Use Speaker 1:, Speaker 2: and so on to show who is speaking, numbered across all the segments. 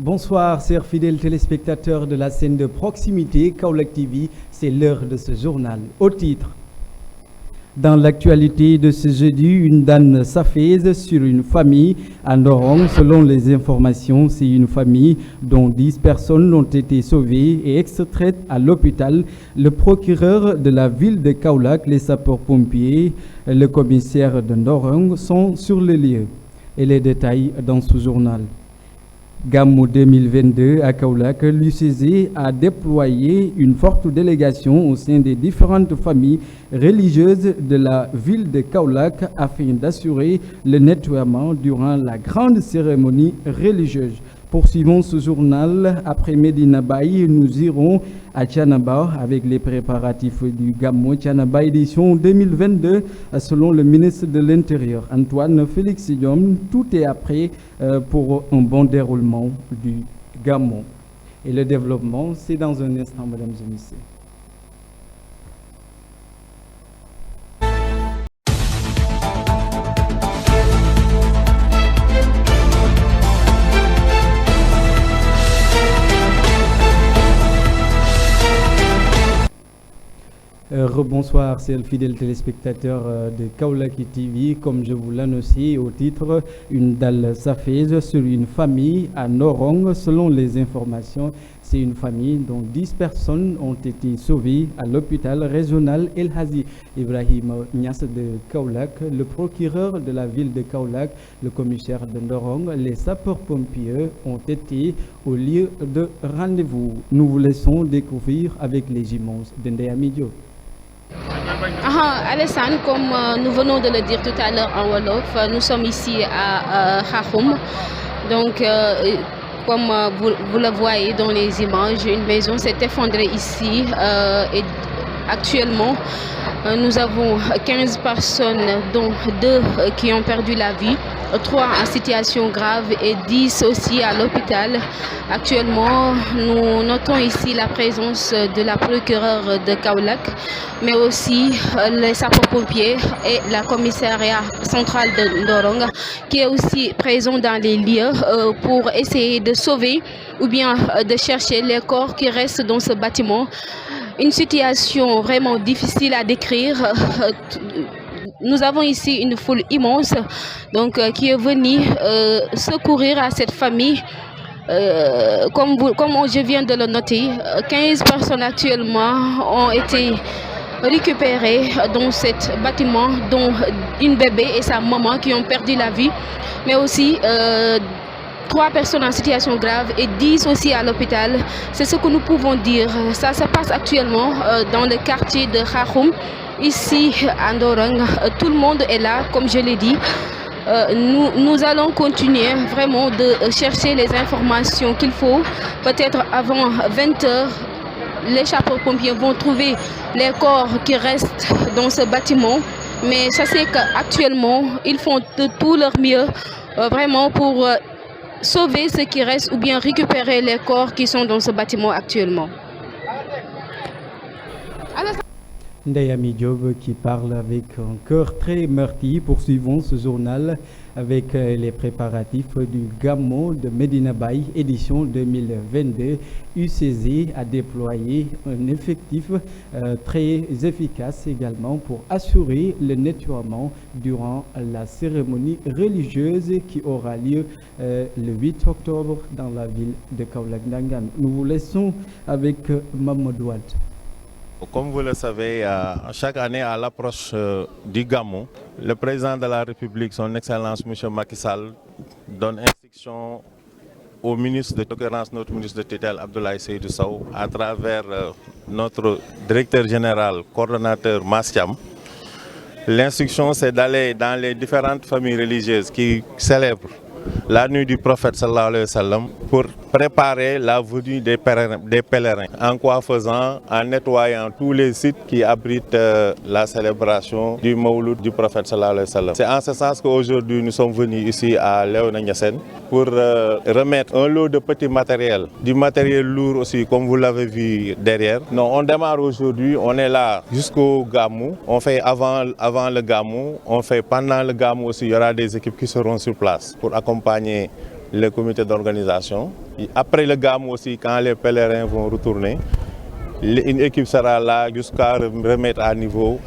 Speaker 1: Bonsoir, chers fidèles téléspectateurs de la scène de proximité Kaolack TV, c'est l'heure de ce journal. Au titre, dans l'actualité de ce jeudi, une damne s'affaisse sur une famille à Ndorong. Selon les informations, c'est une famille dont 10 personnes ont été sauvées et extraites à l'hôpital. Le procureur de la ville de Kaolack, les sapeurs-pompiers, le commissaire de Ndorong sont sur le lieu. Et les détails dans ce journal. Gamou 2022 à Kaolack, l'UCG a déployé une forte délégation au sein des différentes familles religieuses de la ville de Kaolack afin d'assurer le nettoiement durant la grande cérémonie religieuse. Poursuivons ce journal. Après Medina Baye, nous irons à Thiénaba avec les préparatifs du Gamou Thiénaba édition 2022. Selon le ministre de l'Intérieur, Antoine Félix Diome, tout est prêt pour un bon déroulement du Gamou. Et le développement, c'est dans un instant, mesdames et messieurs. Rebonsoir, c'est le fidèle téléspectateur de Kaolack TV. Comme je vous l'annonçais au titre, une dalle s'affaisse sur une famille à Ndorong. Selon les informations, c'est une famille dont 10 personnes ont été sauvées à l'hôpital régional El Hadji Ibrahima Niass de Kaolack, le procureur de la ville de Kaolack, le commissaire de Ndorong, les sapeurs-pompiers ont été au lieu de rendez-vous. Nous vous laissons découvrir avec les images de Ndeye Amy Diop.
Speaker 2: Alassane, comme nous venons de le dire tout à l'heure en Wolof, nous sommes ici à Kharoum. Donc, comme vous le voyez dans les images, une maison s'est effondrée ici et actuellement, nous avons 15 personnes, dont 2 qui ont perdu la vie, 3 en situation grave et 10 aussi à l'hôpital. Actuellement, nous notons ici la présence de la procureure de Kaolack, mais aussi les sapeurs-pompiers et la commissariat centrale de Ndorong, qui est aussi présent dans les lieux pour essayer de sauver ou bien de chercher les corps qui restent dans ce bâtiment. Une situation vraiment difficile à décrire. Nous avons ici une foule immense donc, qui est venue secourir à cette famille. Comme je viens de le noter, 15 personnes actuellement ont été récupérées dans cet bâtiment, dont une bébé et sa maman qui ont perdu la vie, mais aussi 3 personnes en situation grave et 10 aussi à l'hôpital. C'est ce que nous pouvons dire. Ça se passe actuellement dans le quartier de Kharoum, ici à Ndorong. Tout le monde est là, comme je l'ai dit. Nous allons continuer vraiment de chercher les informations qu'il faut. Peut-être avant 20 h, les sapeurs-pompiers vont trouver les corps qui restent dans ce bâtiment. Mais sachez qu'actuellement, ils font de tout leur mieux vraiment pour sauver ce qui reste ou bien récupérer les corps qui sont dans ce bâtiment actuellement.
Speaker 1: Ndeye Amy Diop qui parle avec un cœur très meurtri. Poursuivons ce journal avec les préparatifs du Gamou de Medina Baye, édition 2022. UCG a déployé un effectif très efficace également pour assurer le nettoiement durant la cérémonie religieuse qui aura lieu le 8 octobre dans la ville de Kaolack Ndangan. Nous vous laissons avec Mamadou Wade.
Speaker 3: Comme vous le savez, chaque année à l'approche du Gamou, le président de la République, son Excellence M. Macky Sall, donne instruction au ministre de l'occurrence, notre ministre de tutelle Abdoulaye Seydou Sow, à travers notre directeur général, coordonnateur Mastiam. L'instruction, c'est d'aller dans les différentes familles religieuses qui célèbrent la nuit du prophète sallallahu alayhi wa sallam pour préparer la venue des pèlerins. En quoi faisant? En nettoyant tous les sites qui abritent la célébration du Mawlud du prophète sallallahu alayhi wa sallam. C'est en ce sens qu'aujourd'hui nous sommes venus ici à Léona Niassène pour remettre un lot de petits matériels, du matériel lourd aussi comme vous l'avez vu derrière. Non, on démarre aujourd'hui, on est là jusqu'au Gamou, on fait avant le Gamou, on fait pendant le Gamou aussi, il y aura des équipes qui seront sur place pour accompagner le comité d'organisation. Après le Gamou aussi, quand les pèlerins vont retourner, une équipe sera là jusqu'à remettre à niveau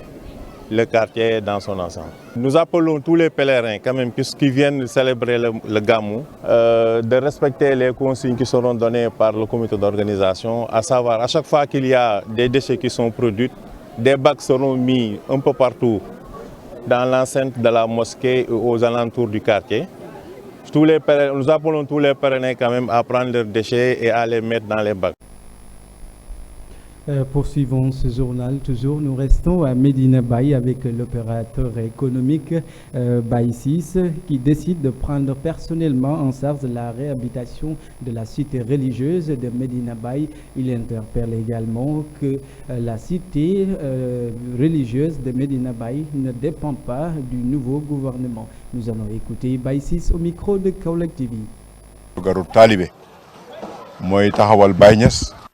Speaker 3: le quartier dans son ensemble. Nous appelons tous les pèlerins quand même qui viennent célébrer le Gamou de respecter les consignes qui seront données par le comité d'organisation, à savoir à chaque fois qu'il y a des déchets qui sont produits, des bacs seront mis un peu partout dans l'enceinte de la mosquée et aux alentours du quartier. Nous appelons tous les pèlerins quand même à prendre leurs déchets et à les mettre dans les bacs.
Speaker 1: Poursuivons ce journal. Toujours, nous restons à Medina Baye avec l'opérateur économique Baye 6 qui décide de prendre personnellement en charge la réhabilitation de la cité religieuse de Medina Baye. Il interpelle également que la cité religieuse de Medina Baye ne dépend pas du nouveau gouvernement. Nous allons écouter Baye 6 au micro de Kaolack TV.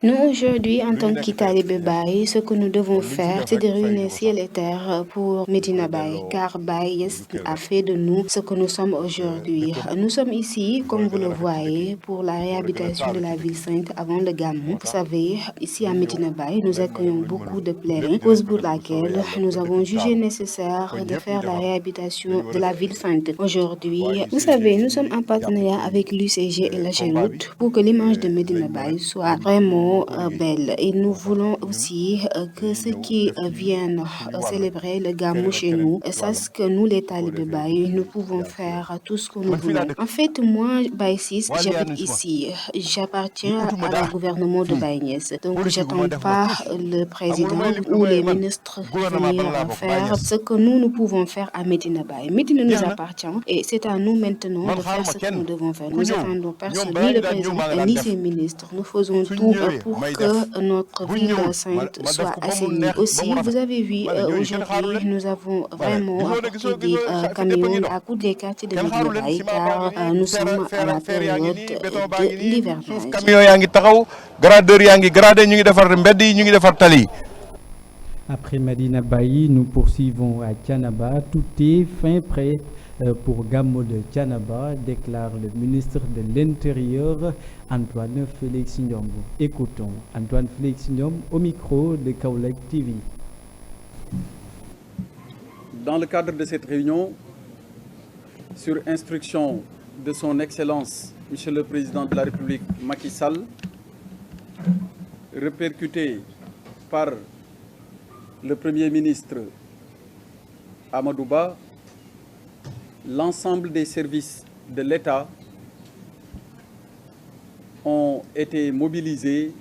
Speaker 4: Nous, aujourd'hui, en tant qu'Italibé Baye, ce que nous devons faire, c'est de réunir ciel et terre pour Medina Baye, car Baye a fait de nous ce que nous sommes aujourd'hui. Nous sommes ici, comme vous le voyez, pour la réhabilitation de la ville sainte avant le Gamou. Vous savez, ici à Medina Baye, nous accueillons beaucoup de pèlerins, cause pour laquelle nous avons jugé nécessaire de faire la réhabilitation de la ville sainte. Aujourd'hui, vous savez, nous sommes en partenariat avec l'UCG et la Géroute pour que l'image de Medina Baye soit vraiment belle. Et nous voulons aussi que ceux qui viennent célébrer le Gamou chez nous sachent que nous, les talibés Baye, nous pouvons faire tout ce que nous voulons. En fait, moi, Baye 6, j'habite ici. J'appartiens au gouvernement de Baye Niass. Donc, je n'attends pas le président ou les ministres venir faire ce que nous pouvons faire à Medina Baye. Medina nous appartient et c'est à nous maintenant de faire ce que nous devons faire. Nous n'attendons personne, ni le président, ni ses ministres. Nous faisons tout pour que notre ville sainte soit assainie. Aussi, vous avez vu, aujourd'hui, nous avons vraiment apporté des camions à tous les quartiers de Medina Baye car nous sommes à la période de l'hivernage.
Speaker 1: Après Medina Baye, nous poursuivons à Thiénaba. Tout est fin prêt pour Gamou de Thiénaba, déclare le ministre de l'Intérieur, Antoine Félix Ndiom. Écoutons Antoine Félix Ndiom au micro de Kaolack TV.
Speaker 5: Dans le cadre de cette réunion, sur instruction de son Excellence, Monsieur le Président de la République Macky Sall, répercuté par le Premier ministre Amadou Ba, l'ensemble des services de l'État ont été mobilisés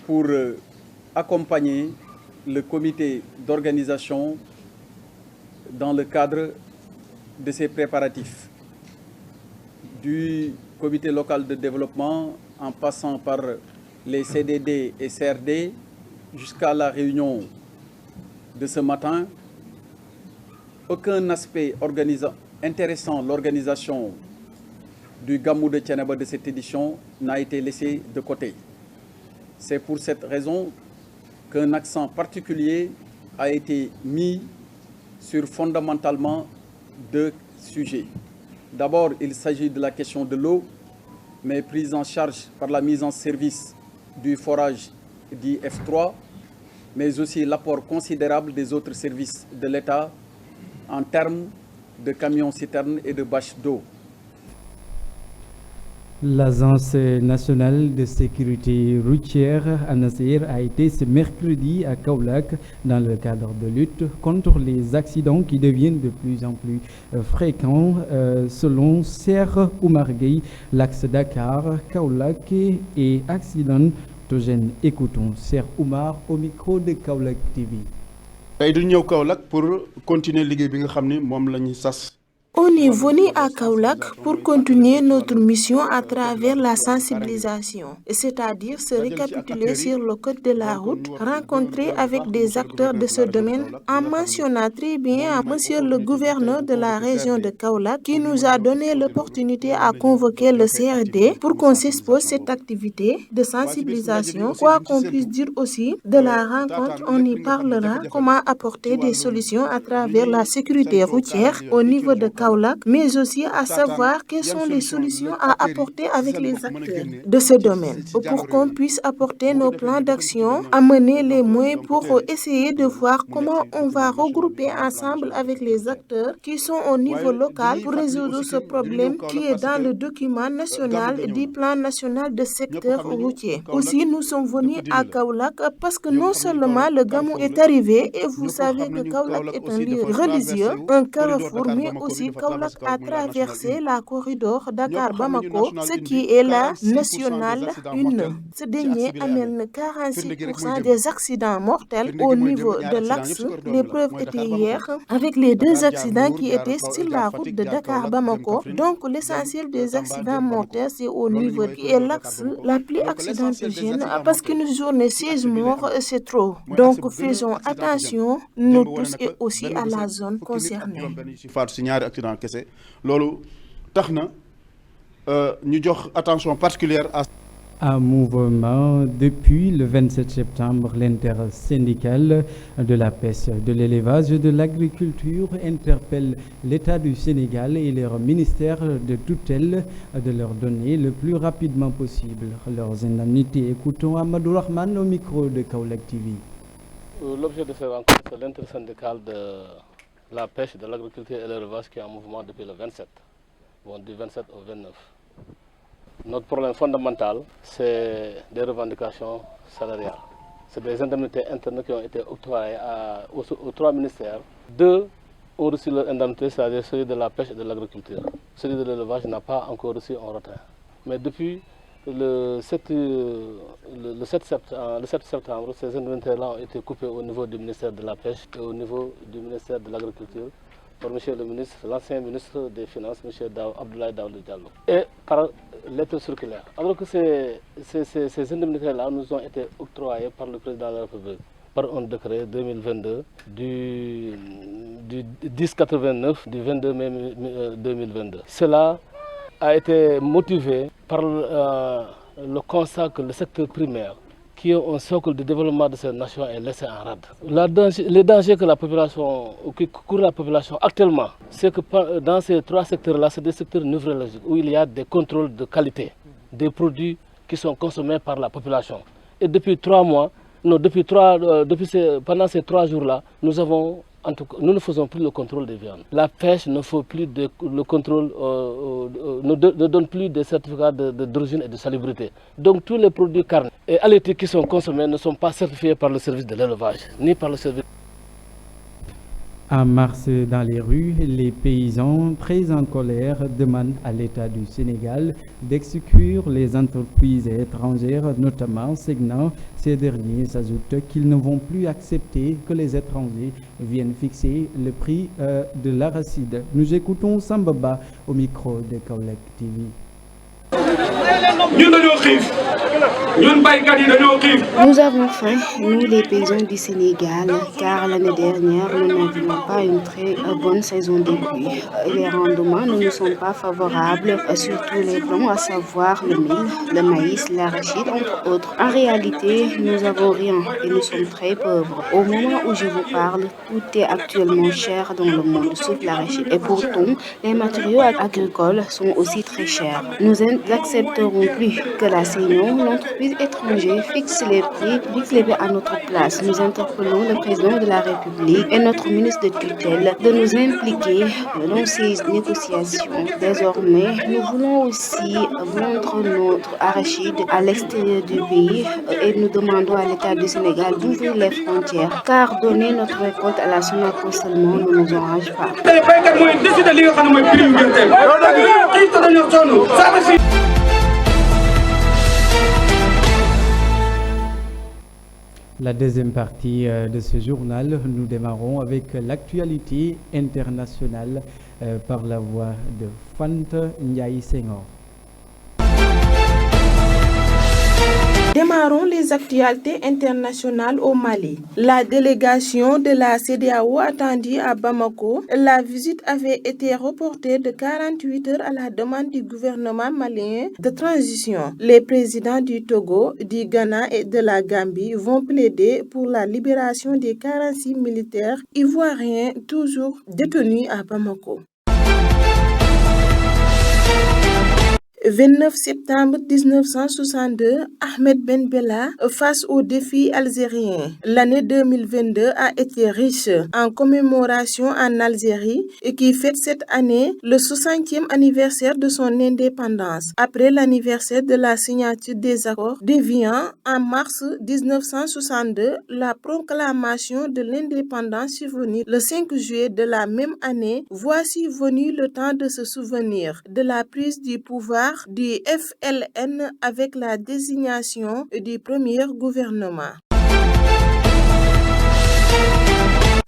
Speaker 5: pour accompagner le comité d'organisation dans le cadre de ces préparatifs. Du comité local de développement en passant par les CDD et CRD jusqu'à la réunion de ce matin, aucun aspect intéressant l'organisation du Gamou de Thiénaba de cette édition n'a été laissé de côté. C'est pour cette raison qu'un accent particulier a été mis sur fondamentalement deux sujets. D'abord, il s'agit de la question de l'eau, mais prise en charge par la mise en service du forage dit F3, mais aussi l'apport considérable des autres services de l'État en termes de camions-citernes et de bâches d'eau.
Speaker 1: L'Agence nationale de sécurité routière ANASER a été ce mercredi à Kaolack dans le cadre de lutte contre les accidents qui deviennent de plus en plus fréquents. Selon Serre Oumar Gueye, l'axe Dakar-Kaolack est accidentogène. Écoutons Serre Oumar au micro de Kaolack TV.
Speaker 6: tey du ñëw Kaolack pour continuer liggéey bi nga xam ni moom la ñu sas.
Speaker 7: On est venu à Kaolack pour continuer notre mission à travers la sensibilisation, c'est-à-dire se récapituler sur le code de la route, rencontrer avec des acteurs de ce domaine, en mentionnant très bien à monsieur le gouverneur de la région de Kaolack qui nous a donné l'opportunité à convoquer le CRD pour qu'on s'expose cette activité de sensibilisation. Quoi qu'on puisse dire aussi, de la rencontre, on y parlera comment apporter des solutions à travers la sécurité routière au niveau de Kaolack Kaolack, mais aussi à savoir quelles sont les solutions à apporter avec les acteurs de ce domaine pour qu'on puisse apporter nos plans d'action, amener les moyens pour essayer de voir comment on va regrouper ensemble avec les acteurs qui sont au niveau local pour résoudre ce problème qui est dans le document national du plan national de secteur routier. Aussi, nous sommes venus à Kaolack parce que non seulement le Gamou est arrivé et vous savez que Kaolack est un lieu religieux, un carrefour, mais aussi Kaolack a traversé la corridor Dakar-Bamako, ce qui est la nationale 1. Ce dernier amène 46% des accidents mortels au niveau de l'axe. Les preuves étaient hier avec les 2 accidents qui étaient sur la route de Dakar-Bamako. Donc l'essentiel des accidents mortels, c'est au niveau qui est l'axe la plus accidentogène parce qu'une journée 16 morts, c'est trop. Donc faisons attention, nous tous et aussi à la zone concernée.
Speaker 6: Attention particulière à
Speaker 1: Un mouvement depuis le 27 septembre, l'intersyndicale de la pêche, de l'élevage et de l'agriculture interpelle l'État du Sénégal et leur ministère de tutelle de leur donner le plus rapidement possible leurs indemnités. Écoutons Amadou Rahman au micro de Kaolack TV.
Speaker 8: L'objet de cette rencontre, c'est l'intersyndicale de la pêche, de l'agriculture et de l'élevage qui est en mouvement depuis le 27, du 27 au 29. Notre problème fondamental, c'est des revendications salariales. C'est des indemnités internes qui ont été octroyées aux 3 ministères. 2 ont reçu leur indemnité, c'est-à-dire celui de la pêche et de l'agriculture. Celui de l'élevage n'a pas encore reçu un retrait. Mais depuis le 7 septembre, ces indemnités-là ont été coupées au niveau du ministère de la pêche et au niveau du ministère de l'agriculture par monsieur le ministre, l'ancien ministre des Finances, monsieur Abdoulaye Daouda Diallo, et par lettre circulaire. Alors que ces indemnités-là nous ont été octroyées par le président de la République, par un décret 2022 du 1089 du 22 mai 2022. Cela a été motivé par le constat que le secteur primaire, qui est un socle de développement de cette nation, est laissé en rade. Les dangers que qui court la population actuellement, c'est que dans ces 3 secteurs-là, c'est des secteurs névralgiques où il y a des contrôles de qualité des produits qui sont consommés par la population. Et depuis 3 mois, pendant ces 3 jours-là, nous ne faisons plus le contrôle des viandes. La pêche ne fait plus le contrôle, ne donne plus de certificats d'origine et de salubrité. Donc tous les produits carnés et halieutiques qui sont consommés ne sont pas certifiés par le service de l'élevage, ni par le service.
Speaker 1: En mars, dans les rues, les paysans très en colère demandent à l'État du Sénégal d'exclure les entreprises étrangères, notamment Segna. Ces derniers ajoutent qu'ils ne vont plus accepter que les étrangers viennent fixer le prix de l'arachide. Nous écoutons Sambaba au micro de Kaolack TV.
Speaker 4: Nous avons faim, nous les paysans du Sénégal, car l'année dernière, nous n'avions pas une très bonne saison des pluies. Les rendements ne nous sont pas favorables sur tous les plans, à savoir le mil, le maïs, l'arachide, entre autres. En réalité, nous n'avons rien et nous sommes très pauvres. Au moment où je vous parle, tout est actuellement cher dans le monde, sauf l'arachide. Et pourtant, les matériaux agricoles sont aussi très chers. Nous n'accepterons plus que la CNO, l'entreprise étrangère, fixe les prix à notre place. Nous interpellons le président de la République et notre ministre de tutelle de nous impliquer dans ces négociations. Désormais, nous voulons aussi vendre notre arachide à l'extérieur du pays et nous demandons à l'État du Sénégal d'ouvrir les frontières, car donner notre récolte à la Sonaco seulement ne nous enrage pas.
Speaker 1: La deuxième partie de ce journal, nous démarrons avec l'actualité internationale par la voix de Fanta Ndiaye Senghor.
Speaker 7: Démarrons les actualités internationales au Mali. La délégation de la CEDEAO attendue à Bamako, la visite avait été reportée de 48 heures à la demande du gouvernement malien de transition. Les présidents du Togo, du Ghana et de la Gambie vont plaider pour la libération des 46 militaires ivoiriens toujours détenus à Bamako. 29 septembre 1962, Ahmed Ben Bella face aux défis algériens. L'année 2022 a été riche en commémoration en Algérie et qui fête cette année le 60e anniversaire de son indépendance. Après l'anniversaire de la signature des accords d'Évian en mars 1962, la proclamation de l'indépendance survenue le 5 juillet de la même année. Voici venu le temps de se souvenir de la prise du pouvoir du FLN avec la désignation du premier gouvernement.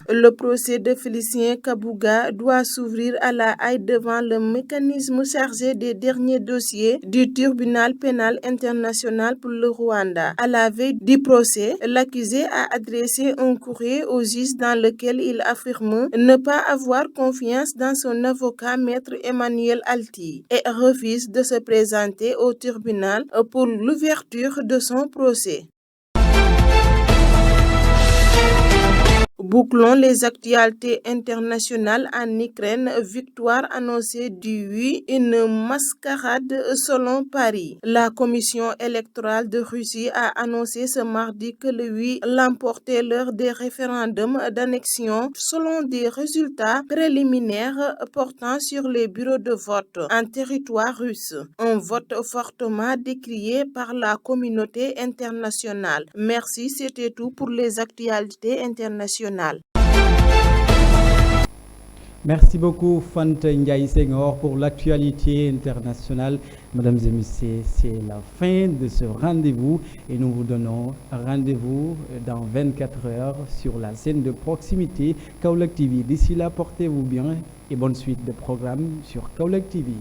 Speaker 7: Le procès de Félicien Kabouga doit s'ouvrir à la Haye devant le mécanisme chargé des derniers dossiers du tribunal pénal international pour le Rwanda. À la veille du procès, l'accusé a adressé un courrier au juge dans lequel il affirme ne pas avoir confiance dans son avocat maître Emmanuel Alti et refuse de se présenter au tribunal pour l'ouverture de son procès. Bouclons les actualités internationales en Ukraine. Victoire annoncée du oui, une mascarade selon Paris. La commission électorale de Russie a annoncé ce mardi que le oui l'emportait lors des référendums d'annexion selon des résultats préliminaires portant sur les bureaux de vote en territoire russe. Un vote fortement décrié par la communauté internationale. Merci, c'était tout pour les actualités internationales.
Speaker 1: Merci beaucoup Fante Ndiaye Senghor pour l'actualité internationale. Mesdames et messieurs, c'est la fin de ce rendez-vous et nous vous donnons rendez-vous dans 24 heures sur la scène de proximité Kaolack TV. D'ici là, portez-vous bien et bonne suite de programmes sur Kaolack TV.